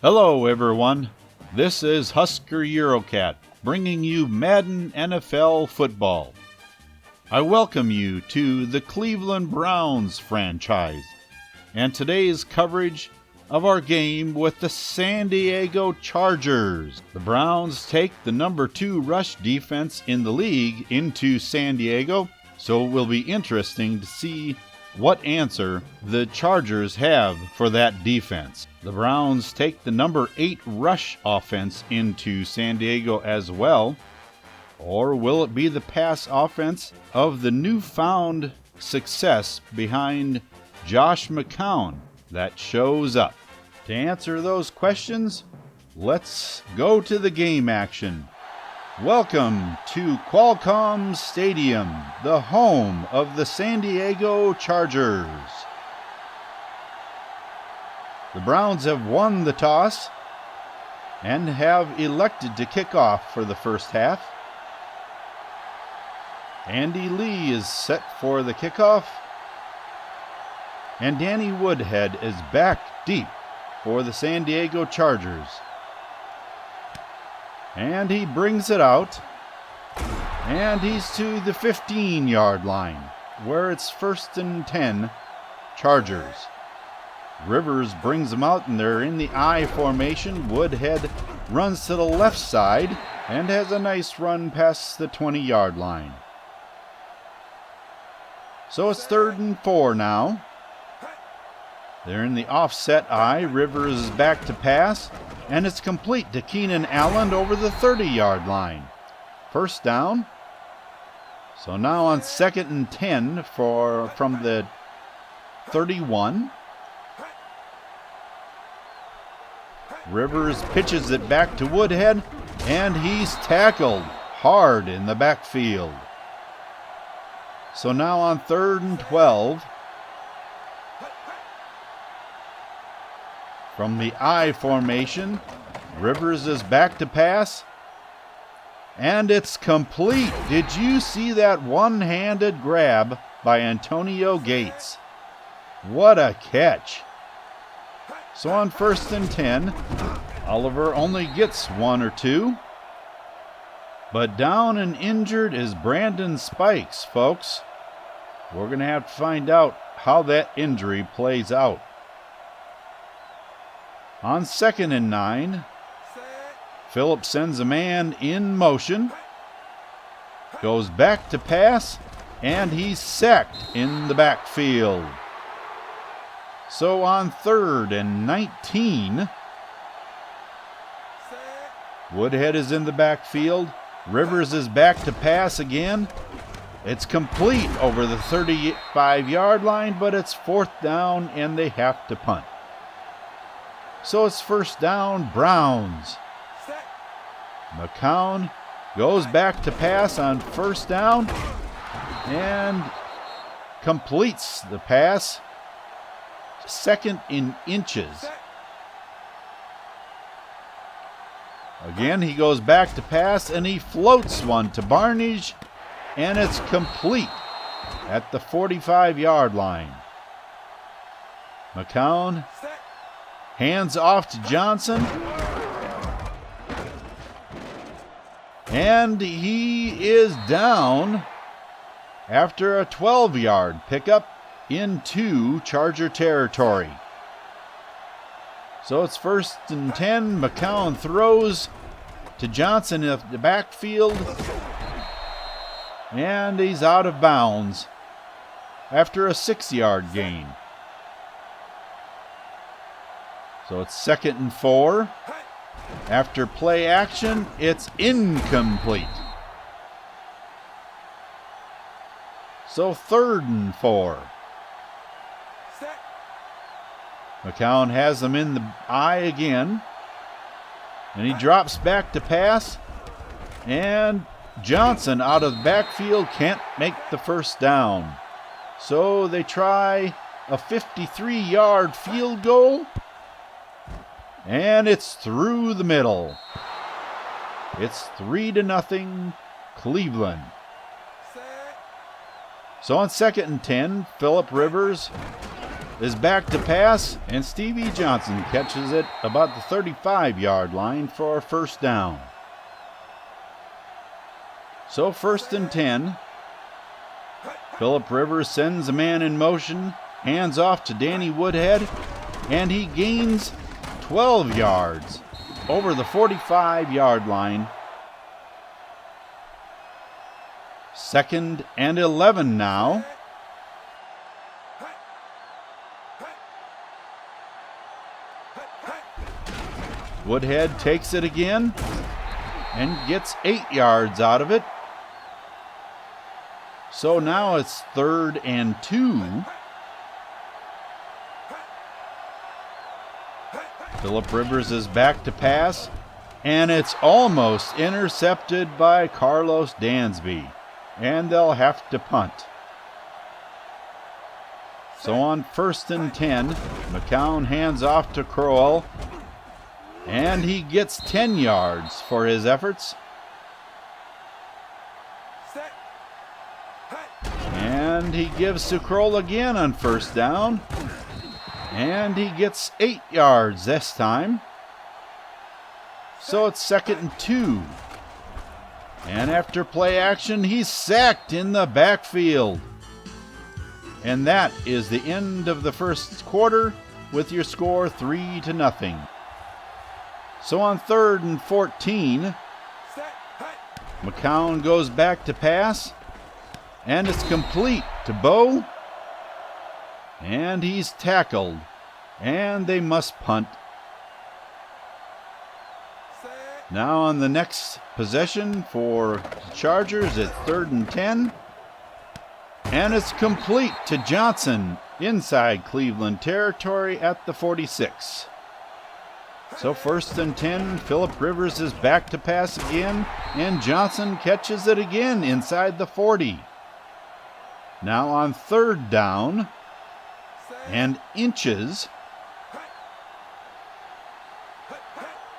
Hello everyone, this is Husker Eurocat bringing you Madden NFL football. I welcome you to the Cleveland Browns franchise and today's coverage of our game with the San Diego Chargers. The Browns take the number 2 rush defense in the league into San Diego, so it will be interesting to see what answer the Chargers have for that defense. The Browns take the number 8 rush offense into San Diego as well. Or will it be the pass offense of the newfound success behind Josh McCown that shows up? To answer those questions, let's go to the game action. Welcome to Qualcomm Stadium, the home of the San Diego Chargers. The Browns have won the toss and have elected to kick off for the first half. Andy Lee is set for the kickoff, and Danny Woodhead is back deep for the San Diego Chargers. And he brings it out, and he's to the 15-yard line, where it's 1st and 10, Chargers. Rivers brings them out, and they're in the I formation. Woodhead runs to the left side and has a nice run past the 20-yard line. So it's 3rd and 4 now. They're in the offset I. Rivers is back to pass, and it's complete to Keenan Allen over the 30-yard line. First down. So now on 2nd and 10 from the 31. Rivers pitches it back to Woodhead, and he's tackled hard in the backfield. So now on 3rd and 12. From the I formation, Rivers is back to pass, and it's complete. Did you see that one-handed grab by Antonio Gates? What a catch. So on 1st and 10, Oliver only gets 1 or 2. But down and injured is Brandon Spikes, folks. We're going to have to find out how that injury plays out. On 2nd and 9, Phillips sends a man in motion, goes back to pass, and he's sacked in the backfield. So on 3rd and 19, Woodhead is in the backfield. Rivers is back to pass again. It's complete over the 35-yard line, but it's 4th down, and they have to punt. So it's 1st down, Browns. McCown goes back to pass on 1st down and completes the pass. 2nd in inches. Again, he goes back to pass, and he floats one to Barnage, and it's complete at the 45-yard line. McCown hands off to Johnson, and he is down after a 12-yard pickup into Charger territory. So it's 1st and 10. McCown throws to Johnson in the backfield, and he's out of bounds after a 6-yard gain. So it's 2nd and 4. After play action, it's incomplete. So 3rd and 4. McCown has them in the I again, and he drops back to pass, and Johnson out of the backfield can't make the 1st down. So they try a 53-yard field goal, and it's through the middle. It's 3-0 Cleveland. So on 2nd and 10, Phillip Rivers is back to pass, and Stevie Johnson catches it about the 35-yard line for a first down. So 1st and 10. Phillip Rivers sends a man in motion, hands off to Danny Woodhead, and he gains 12 yards over the 45-yard line. 2nd and 11 now. Woodhead takes it again and gets 8 yards out of it. So now it's 3rd and 2. Phillip Rivers is back to pass, and it's almost intercepted by Carlos Dansby, and they'll have to punt. So on 1st and 10, McCown hands off to Crowell, and he gets 10 yards for his efforts. And he gives to Crowell again on 1st down, and he gets 8 yards this time. So it's 2nd and 2. And after play action, he's sacked in the backfield. And that is the end of the first quarter with your score 3-0. So on 3rd and 14, McCown goes back to pass, and it's complete to Bo. And he's tackled, and they must punt. Now on the next possession for the Chargers at 3rd and 10. And it's complete to Johnson inside Cleveland territory at the 46. So 1st and 10, Phillip Rivers is back to pass again, and Johnson catches it again inside the 40. Now on 3rd down and inches,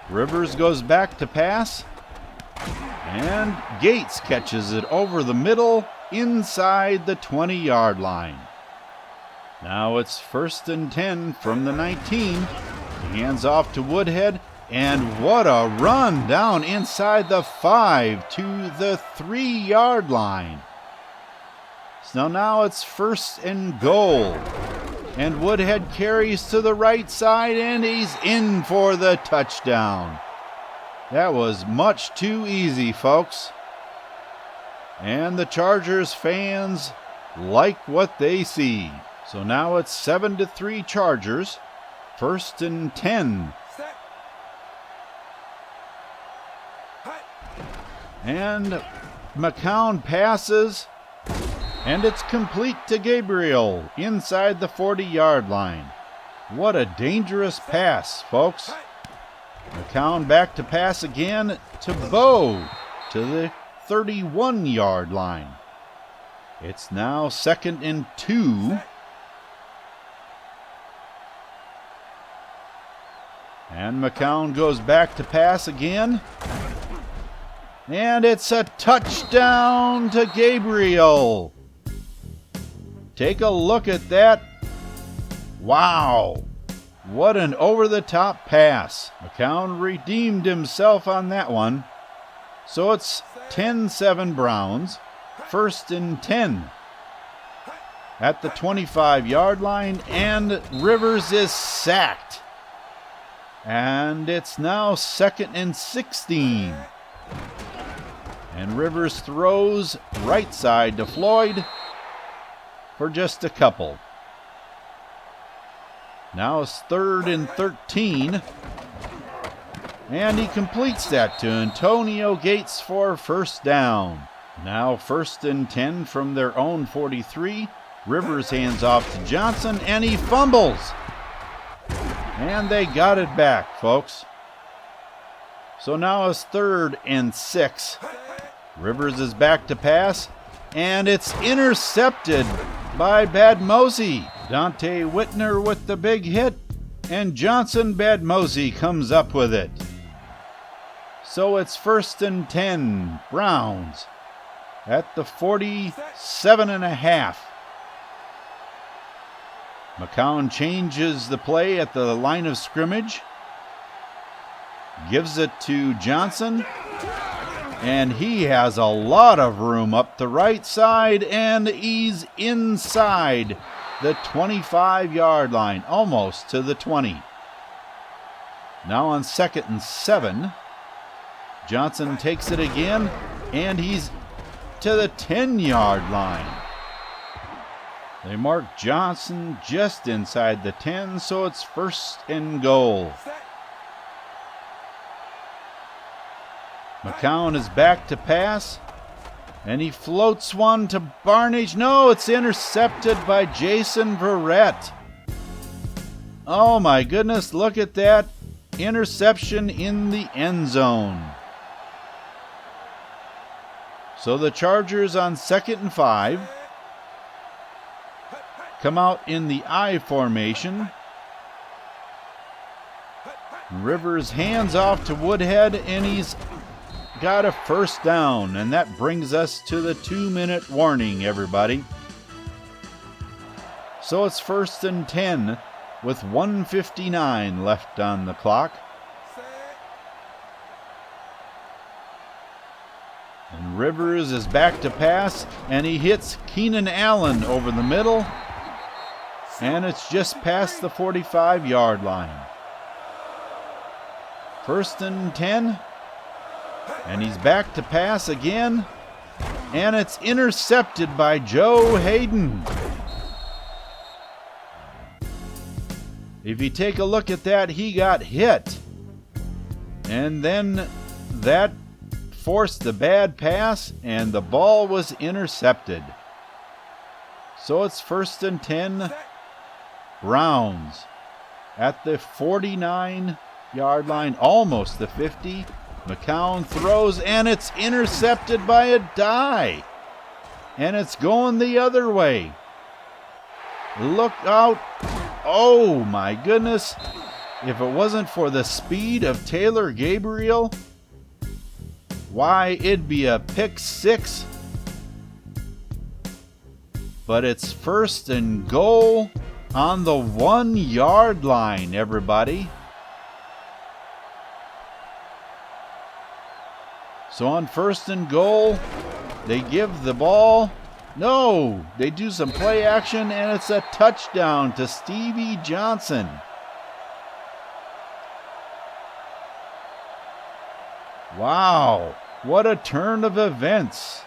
Rivers goes back to pass, and Gates catches it over the middle inside the 20-yard line. Now it's 1st and 10 from the 19. He hands off to Woodhead, and what a run down inside the 5 to the 3-yard line. So now it's 1st and goal. And Woodhead carries to the right side, and he's in for the touchdown. That was much too easy, folks. And the Chargers fans like what they see. So now it's 7-3 Chargers. 1st and 10. And McCown passes, and it's complete to Gabriel inside the 40-yard line. What a dangerous pass, folks. McCown back to pass again to Bo to the 31-yard line. It's now 2nd and 2. And McCown goes back to pass again. And it's a touchdown to Gabriel. Take a look at that. Wow. What an over-the-top pass. McCown redeemed himself on that one. So it's 10-7 Browns. 1st and 10 at the 25-yard line, and Rivers is sacked. And it's now 2nd and 16. And Rivers throws right side to Floyd for just a couple. Now it's 3rd and 13. And he completes that to Antonio Gates for first down. Now 1st and 10 from their own 43. Rivers hands off to Johnson, and he fumbles. And they got it back, folks. So now it's 3rd and 6. Rivers is back to pass, and it's intercepted by Badmosi. Dante Whitner with the big hit, and Johnson Badmosi comes up with it. So it's 1st and 10, Browns at the 47.5. McCown changes the play at the line of scrimmage. Gives it to Johnson. And he has a lot of room up the right side, and he's inside the 25-yard line, almost to the 20. Now on 2nd and 7, Johnson takes it again, and he's to the 10-yard line. They mark Johnson just inside the 10, so it's 1st and goal. McCown is back to pass, and he floats one to Barnage. No, it's intercepted by Jason Verrett. Oh my goodness, look at that interception in the end zone. So the Chargers on 2nd and 5 come out in the I formation. Rivers hands off to Woodhead, and he's got a 1st down, and that brings us to the 2-minute warning, everybody. So it's 1st and 10 with 1:59 left on the clock. And Rivers is back to pass, and he hits Keenan Allen over the middle, and it's just past the 45-yard line. 1st and 10. And he's back to pass again, and it's intercepted by Joe Hayden. If you take a look at that, he got hit, and then that forced the bad pass, and the ball was intercepted. So it's 1st and 10, Browns at the 49-yard line, almost the 50. McCown throws, and it's intercepted by a die. And it's going the other way. Look out. Oh, my goodness. If it wasn't for the speed of Taylor Gabriel, why, it'd be a pick 6. But it's 1st and goal on the 1-yard line, everybody. So on 1st and goal, they give the ball. No, they do some play action, and it's a touchdown to Stevie Johnson. Wow, what a turn of events.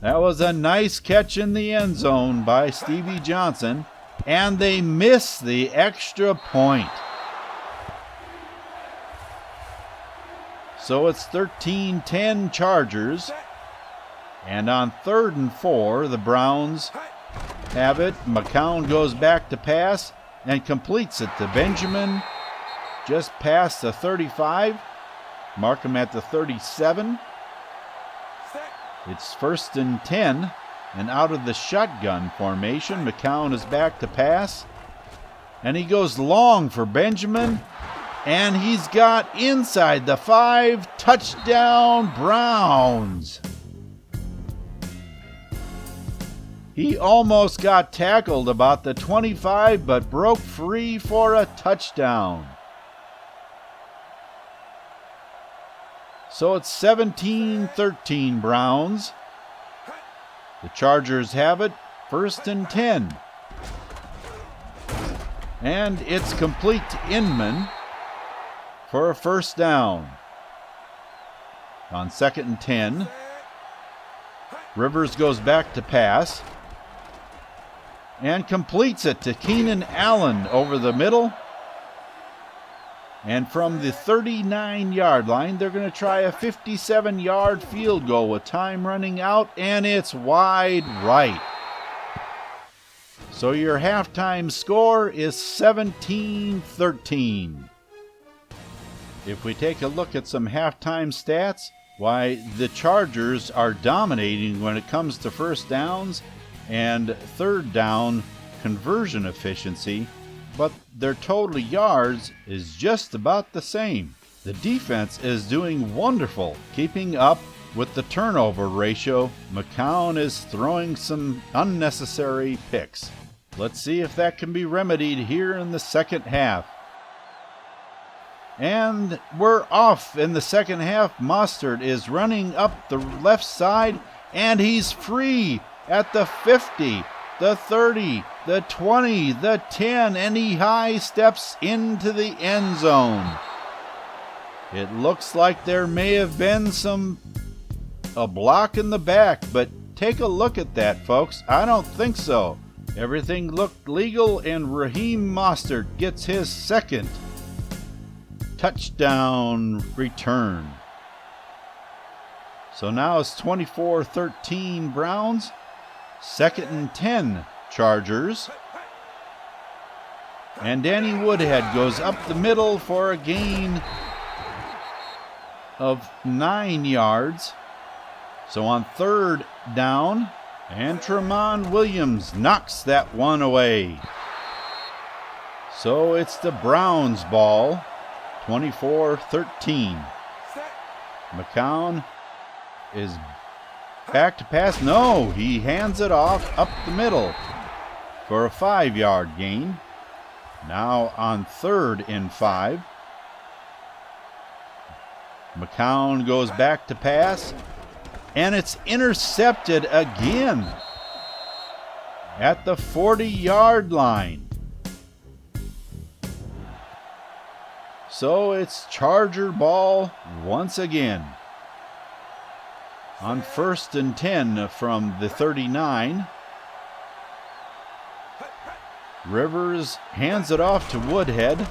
That was a nice catch in the end zone by Stevie Johnson, and they miss the extra point. So it's 13-10 Chargers. And on 3rd and 4, the Browns have it. McCown goes back to pass and completes it to Benjamin just past the 35. Mark him at the 37. It's 1st and 10. And out of the shotgun formation, McCown is back to pass. And he goes long for Benjamin. And he's got inside the 5, touchdown Browns. He almost got tackled about the 25, but broke free for a touchdown. So it's 17-13 Browns. The Chargers have it, 1st and 10. And it's complete to Inman for a 1st down. On 2nd and 10, Rivers goes back to pass and completes it to Keenan Allen over the middle. And from the 39-yard line, they're going to try a 57-yard field goal with time running out, and it's wide right. So your halftime score is 17-13. If we take a look at some halftime stats, why, the Chargers are dominating when it comes to 1st downs and 3rd down conversion efficiency, but their total yards is just about the same. The defense is doing wonderful, keeping up With the turnover ratio, McCown is throwing some unnecessary picks. Let's see if that can be remedied here in the second half. And we're off in the second half. Mostert is running up the left side, and he's free at the 50, the 30, the 20, the 10, and he high steps into the end zone. It looks like there may have been a block in the back, but take a look at that, folks. I don't think so. Everything looked legal, and Raheem Mostert gets his second touchdown return. So now it's 24-13 Browns, 2nd and 10 Chargers. And Danny Woodhead goes up the middle for a gain of 9 yards. So on 3rd down, and Tramon Williams knocks that one away. So it's the Browns' ball, 24-13. McCown is back to pass. No, he hands it off up the middle for a 5-yard gain. Now on 3rd and 5. McCown goes back to pass, and it's intercepted again at the 40-yard line. So it's Charger ball once again. On 1st and 10 from the 39. Rivers hands it off to Woodhead,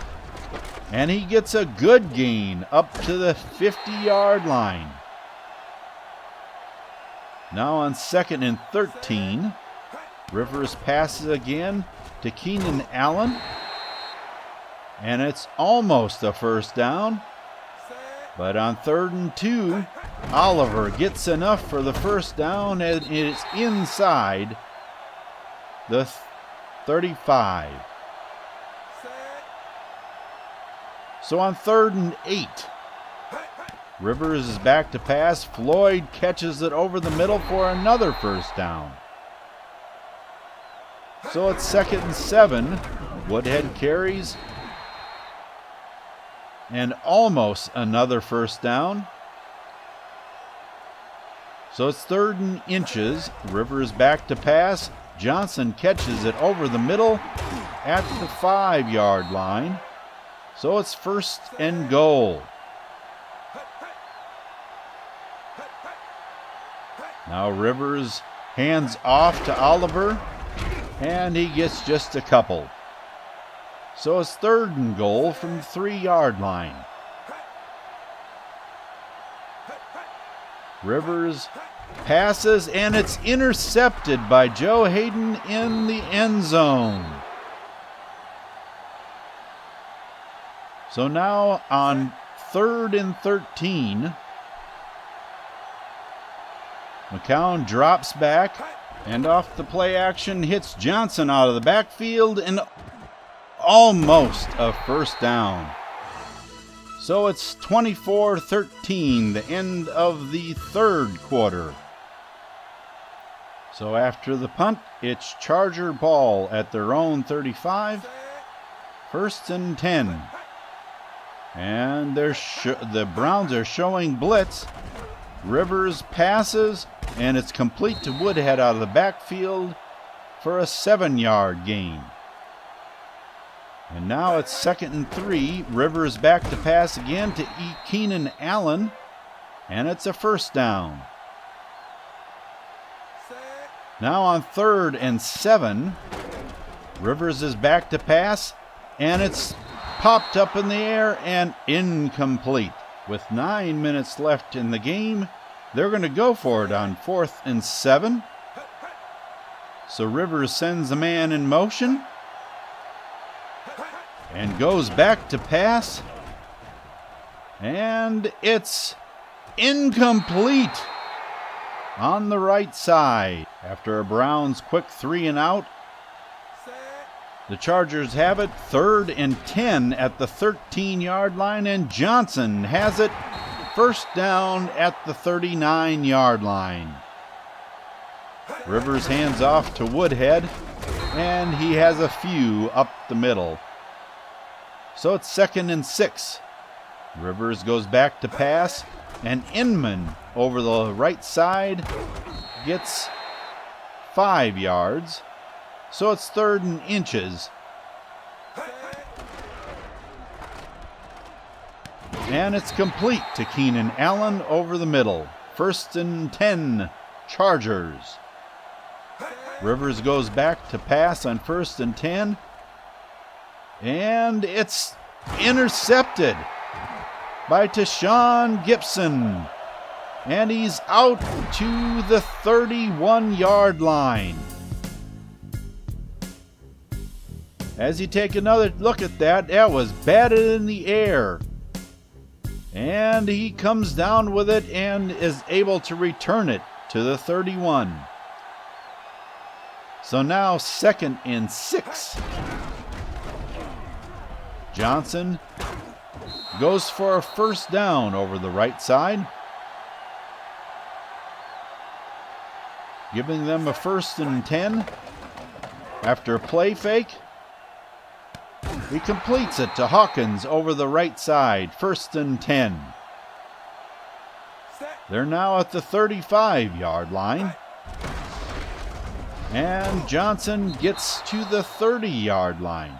and he gets a good gain up to the 50-yard line. Now on 2nd and 13, Rivers passes again to Keenan Allen, and it's almost a first down. But on 3rd and 2, Oliver gets enough for the first down, and it's inside the 35. So on 3rd and 8, Rivers is back to pass. Floyd catches it over the middle for another first down. So it's 2nd and 7. Woodhead carries, and almost another first down. So it's 3rd and inches. Rivers back to pass. Johnson catches it over the middle at the 5-yard line. So it's 1st and goal. Now Rivers hands off to Oliver, and he gets just a couple. So it's 3rd and goal from the 3-yard line. Rivers passes, and it's intercepted by Joe Hayden in the end zone. So now on 3rd and 13, McCown drops back, and off the play action hits Johnson out of the backfield, and almost a first down. So it's 24-13, the end of the 3rd quarter. So after the punt, it's Charger ball at their own 35, 1st and 10. And the Browns are showing blitz. Rivers passes, and it's complete to Woodhead out of the backfield for a 7-yard gain. And now it's 2nd and 3. Rivers back to pass again to Keenan Allen, and it's a first down. Now on 3rd and 7, Rivers is back to pass, and it's popped up in the air and incomplete. With 9 minutes left in the game, they're going to go for it on 4th and 7. So Rivers sends the man in motion and goes back to pass, and it's incomplete on the right side. After a Browns quick 3 and out, the Chargers have it 3rd and 10 at the 13-yard line, and Johnson has it first down at the 39-yard line. Rivers hands off to Woodhead, and he has a few up the middle. So it's 2nd and 6. Rivers goes back to pass, and Inman over the right side gets 5 yards. So it's 3rd and inches. And it's complete to Keenan Allen over the middle. 1st and 10, Chargers. Rivers goes back to pass on 1st and 10. And it's intercepted by Tashawn Gibson. And he's out to the 31-yard line. As you take another look at that, that was batted in the air. And he comes down with it and is able to return it to the 31. So now 2nd and 6. Johnson goes for a first down over the right side, giving them a 1st and 10. After a play fake, he completes it to Hawkins over the right side, 1st and 10. They're now at the 35-yard line. And Johnson gets to the 30-yard line.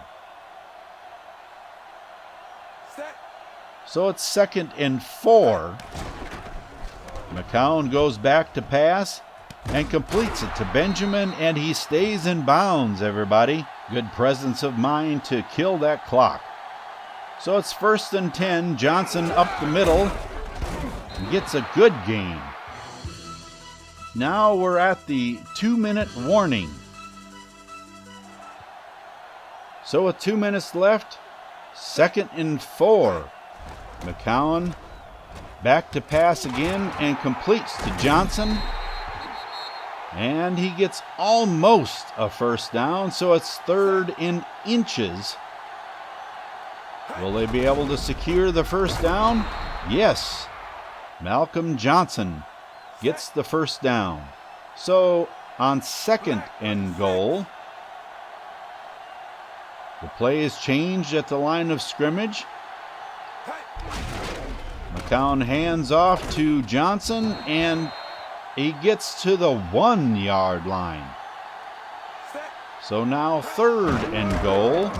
So it's 2nd and 4. McCown goes back to pass and completes it to Benjamin, and he stays in bounds, everybody. Good presence of mind to kill that clock. So it's 1st and 10. Johnson up the middle and gets a good gain. Now we're at the 2-minute warning. So with 2 minutes left, 2nd and 4. McCown back to pass again and completes to Johnson. And he gets almost a first down, so it's 3rd and inches. Will they be able to secure the first down? Yes. Malcolm Johnson gets the first down. So on 2nd and goal, the play is changed at the line of scrimmage. McCown hands off to Johnson, and he gets to the 1-yard line. So now 3rd and goal,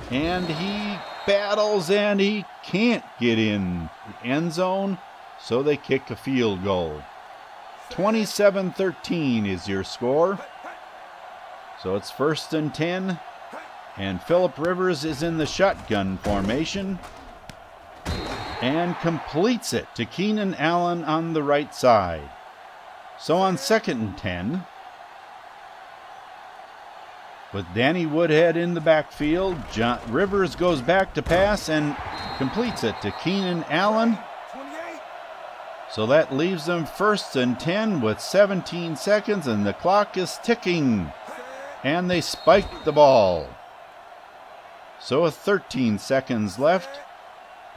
and he battles and he can't get in the end zone, so they kick a field goal. 27-13 is your score. So it's 1st and 10, and Phillip Rivers is in the shotgun formation and completes it to Keenan Allen on the right side. So on 2nd and 10, with Danny Woodhead in the backfield, Rivers goes back to pass and completes it to Keenan Allen. So that leaves them 1st and 10 with 17 seconds, and the clock is ticking. And they spike the ball. So with 13 seconds left,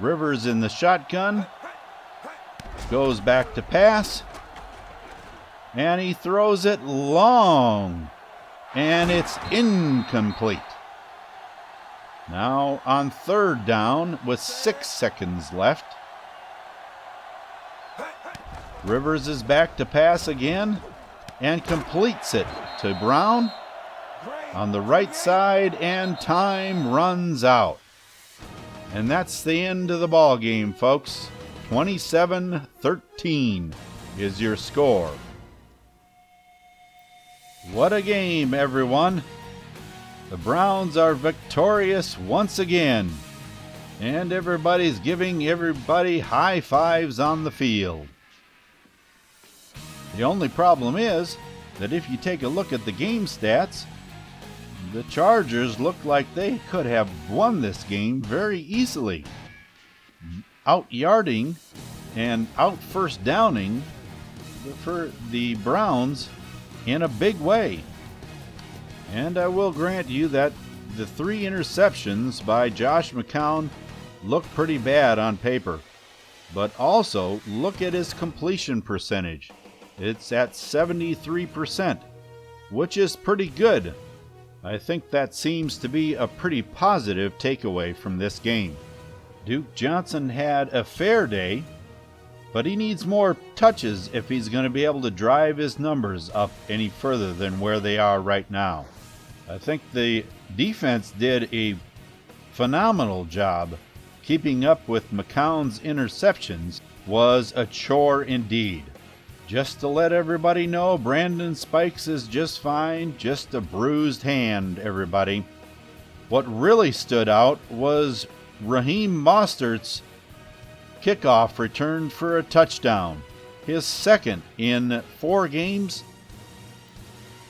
Rivers in the shotgun, goes back to pass, and he throws it long, and it's incomplete. Now on 3rd down with 6 seconds left, Rivers is back to pass again and completes it to Brown on the right side, and time runs out. And that's the end of the ball game, folks. 27-13 is your score. What a game, everyone. The Browns are victorious once again, and everybody's giving everybody high fives on the field. The only problem is that if you take a look at the game stats, the Chargers look like they could have won this game very easily, out-yarding and out-first downing the Browns in a big way. And I will grant you that the 3 interceptions by Josh McCown look pretty bad on paper. But also, look at his completion percentage. It's at 73%, which is pretty good. I think that seems to be a pretty positive takeaway from this game. Duke Johnson had a fair day, but he needs more touches if he's going to be able to drive his numbers up any further than where they are right now. I think the defense did a phenomenal job. Keeping up with McCown's interceptions was a chore indeed. Just to let everybody know, Brandon Spikes is just fine, just a bruised hand, everybody. What really stood out was Raheem Mostert's kickoff return for a touchdown, his second in 4 games.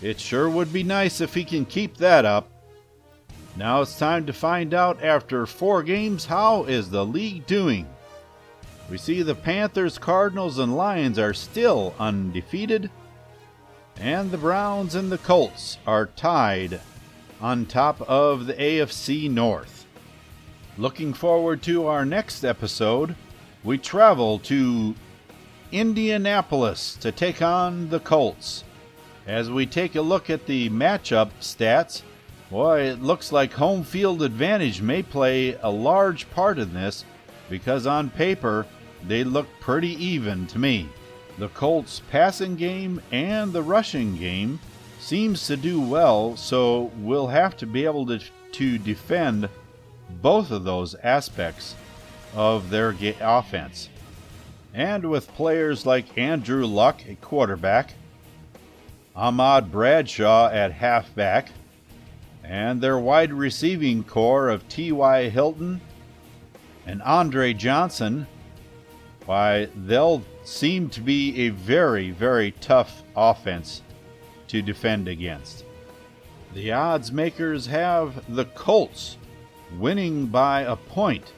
It sure would be nice if he can keep that up. Now it's time to find out, after 4 games, how is the league doing? We see the Panthers, Cardinals, and Lions are still undefeated, and the Browns and the Colts are tied on top of the AFC North. Looking forward to our next episode. We travel to Indianapolis to take on the Colts. As we take a look at the matchup stats, boy, it looks like home field advantage may play a large part in this, because on paper, they look pretty even to me. The Colts' passing game and the rushing game seems to do well, so we'll have to be able to defend both of those aspects of their offense. And with players like Andrew Luck at quarterback, Ahmad Bradshaw at halfback, and their wide receiving core of T.Y. Hilton and Andre Johnson, why, they'll seem to be a very, very tough offense to defend against. The odds makers have the Colts winning by a point,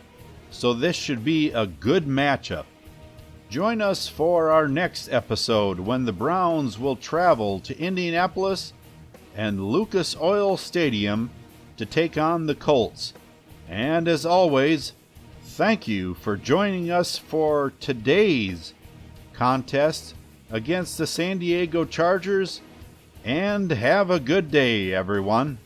so this should be a good matchup. Join us for our next episode, when the Browns will travel to Indianapolis and Lucas Oil Stadium to take on the Colts. And as always, thank you for joining us for today's contest against the San Diego Chargers, and have a good day, everyone.